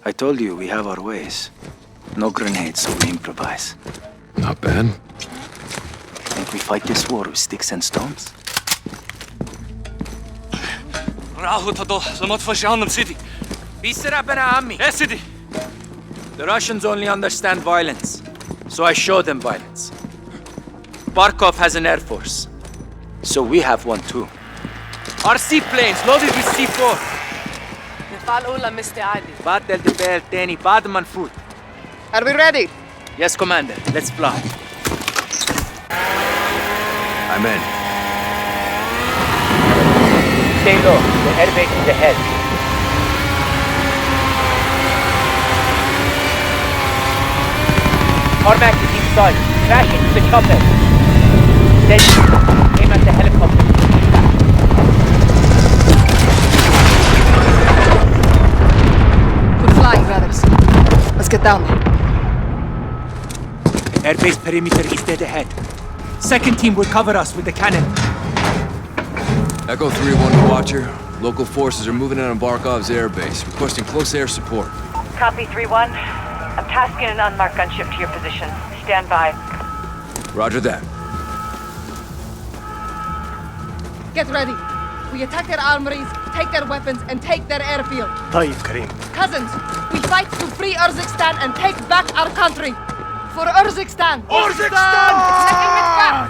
I told you we have our ways. No grenades, so we improvise. Not bad. Think we fight this war with sticks and stones? The Russians only understand violence, so I show them violence. Barkov has an air force, so we have one too. Our seaplanes loaded with C4. Are we ready? Yes, Commander. Let's fly. I'm in. Stay low. The airbase is ahead. Cormac is inside. Crash into the chopper. Then aim at the helicopter. Good flying, brothers. Let's get down there. Airbase perimeter is dead ahead. Second team will cover us with the cannon. Echo 3-1 to Watcher. Local forces are moving in on Barkov's airbase, requesting close air support. Copy 3-1. I'm tasking an unmarked gunship to your position. Stand by. Roger that. Get ready. We attack their armories, take their weapons, and take their airfield. طيب كريم. Cousins, we fight to free Urzikstan and take back our country. For Urzikstan! Urzikstan!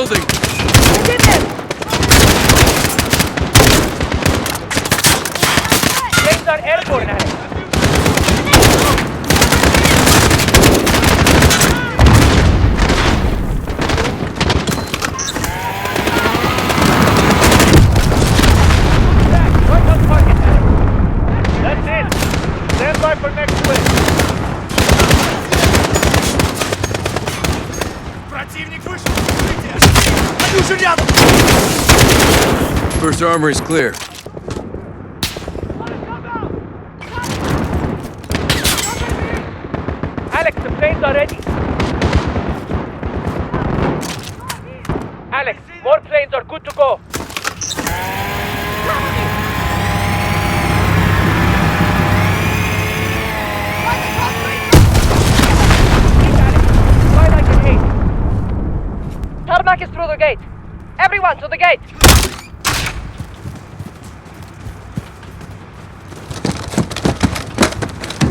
building! Get in! Planes are airborne, Alex. Right on target, Alex. That's it. Stand by for next wave. First armory is clear. Alex, the planes are ready. Alex, more planes are good to go. Fly like an ace. Tarmac is through the gate. Everyone to the gate.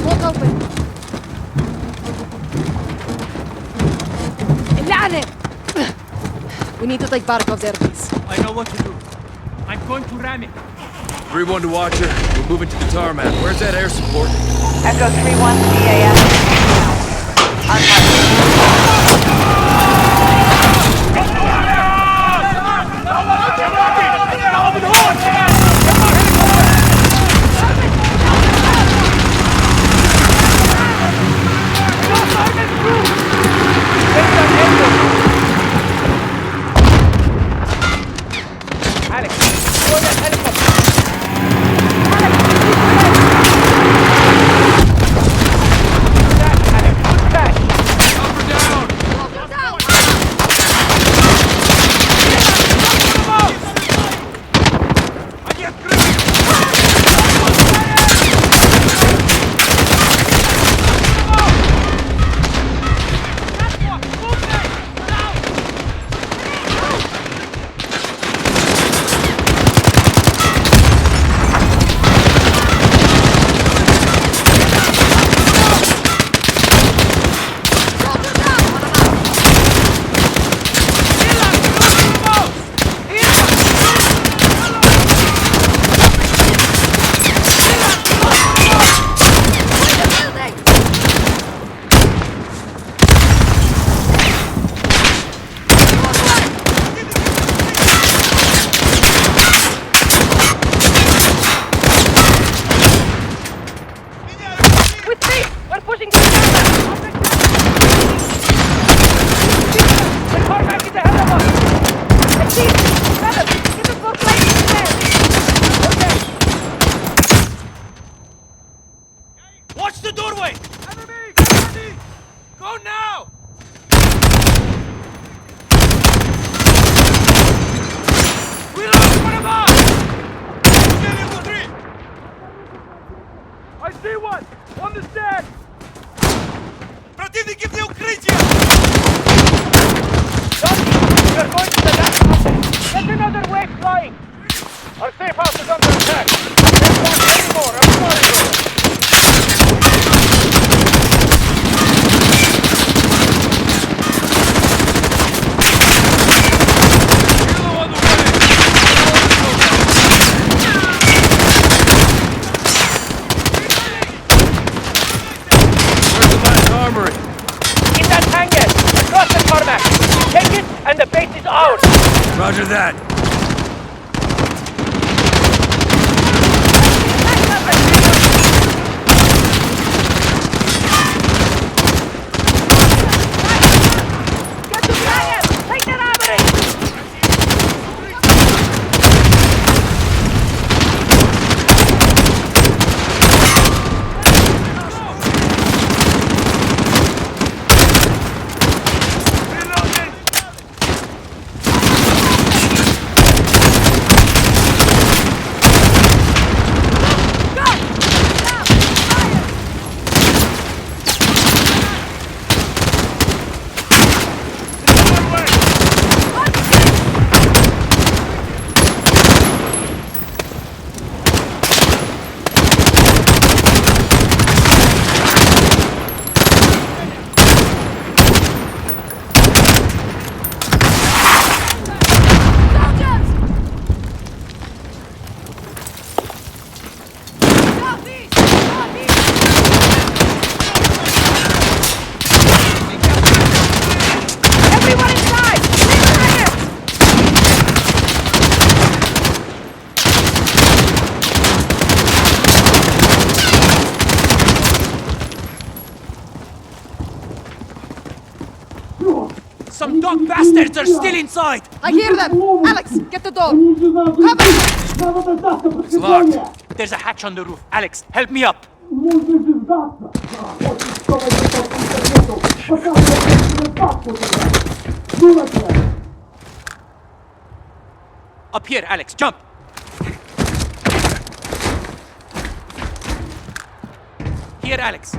Walk open. اللعنة! We need to take Barkov's airbase. I know what to do. I'm going to ram it. 3-1 to Watcher. We're moving to the tarmac. Where's that air support? Echo 3-1 DAS. Alex, go that helicopter. Alex, good catch. Up or down! Our safe house is under attack. Don't want any more. I'm sorry, Where's the last armory? in that hangar, across the tarmac. Take it, and the base is ours. Roger that. Get to the hangar! Take that armory! Some dog bastards are still inside! I hear them! Alex, get the door! Cover! It's locked. There's a hatch on the roof. Alex, help me up! Up here, Alex, jump! Here, Alex.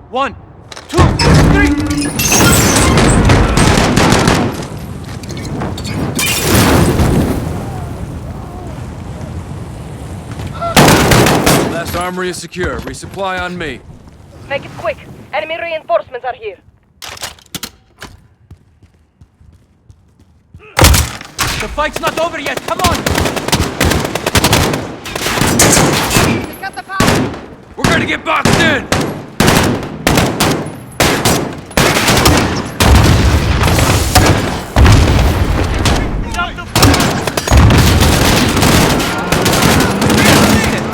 1, 2, 3! Last armory is secure. Resupply on me. Make it quick. Enemy reinforcements are here. The fight's not over yet, come on! They got the power! We're gonna get boxed in!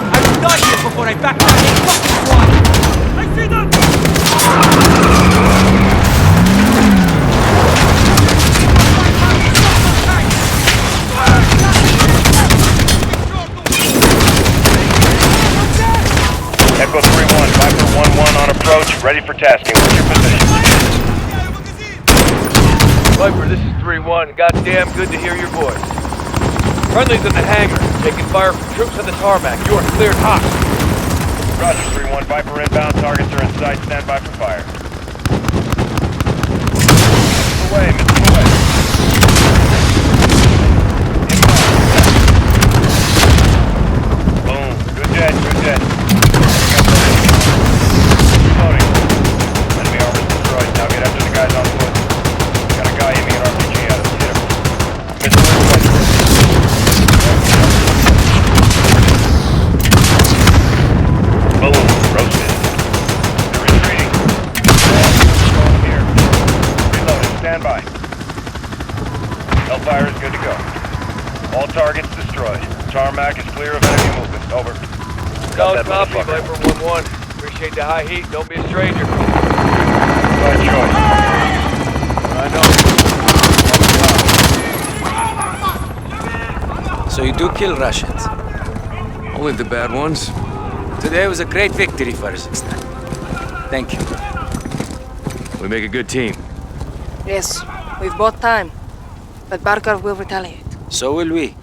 I will die here before I back down this fucking squad! I see them! Echo 3-1, Viper 1-1 on approach, ready for tasking. What's your position? Viper, this is 3-1. Goddamn good to hear your voice. Friendly's in the hangar, taking fire from troops on the tarmac. You are cleared hot. Roger, 3-1, Viper inbound, targets are in sight, stand by for fire. Missile away, missile away. Inbound. Boom, good dead, good dead. Reloading. Enemy armor's destroyed, now get after the guys on foot. Got a guy aiming an RPG at us, hit him. Missile away. Boom, roasted. They're retreating. Here. Reloading, stand by. Hellfire is good to go. All targets destroyed. Tarmac is clear of enemy movement. Over. Got Solid that copy, motherfucker. Viper 1-1. Appreciate the high heat. Don't be a stranger. Good choice. I know. So you do kill Russians. Only the bad ones. Today was a great victory for Kazakhstan. Thank you. We make a good team. Yes, we've bought time. But Barkov will retaliate. So will we.